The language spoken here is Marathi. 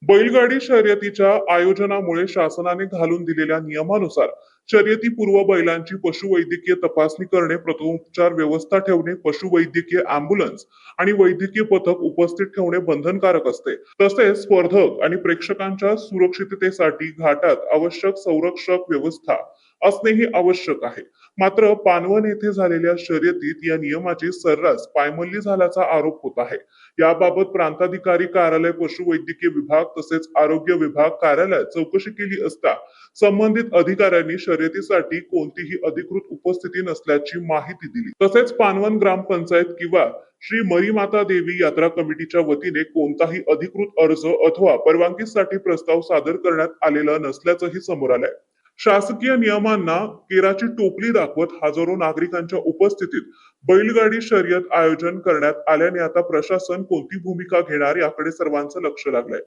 बैलगाडी शर्यतीच्या आयोजनामुळे शासनाने घालून दिलेल्या नियमानुसार शर्यतीपूर्व बैलांची पशुवैद्यकीय तपासणी करणे, प्रथमोपचार व्यवस्था ठेवणे, पशुवैद्यकीय अँब्युलन्स आणि वैद्यकीय पथक उपस्थित ठेवणे बंधनकारक असते. तसेच स्पर्धक आणि प्रेक्षकांच्या सुरक्षिततेसाठी घाटात आवश्यक संरक्षक व्यवस्था असणेही आवश्यक आहे. मात्र पानवण येथे झालेल्या शर्यतीत या नियमाची सर्रास पायमल्ली झाल्याचा आरोप होत आहे. याबाबत प्रांताधिकारी कार्यालय, पशुवैद्यकीय विभाग तसेच आरोग्य विभाग कार्यालयात चौकशी केली असता संबंधित अधिकाऱ्यांनी शर्यतीसाठी कोणतीही अधिकृत उपस्थिती नसल्याची माहिती दिली. तसेच पानवण ग्रामपंचायत किंवा श्री मरीमाता देवी यात्रा कमिटीच्या वतीने कोणताही अधिकृत अर्ज अथवा परवानगीसाठी प्रस्ताव सादर करण्यात आलेला नसल्याचंही समोर आलंय. शासकीय नियमांना केराची टोपली दाखवत हजारो नागरिकांच्या उपस्थितीत बैलगाडी शर्यत आयोजन करण्यात आल्याने आता प्रशासन कोणती भूमिका घेणार याकडे सर्वांचं लक्ष लागलंय.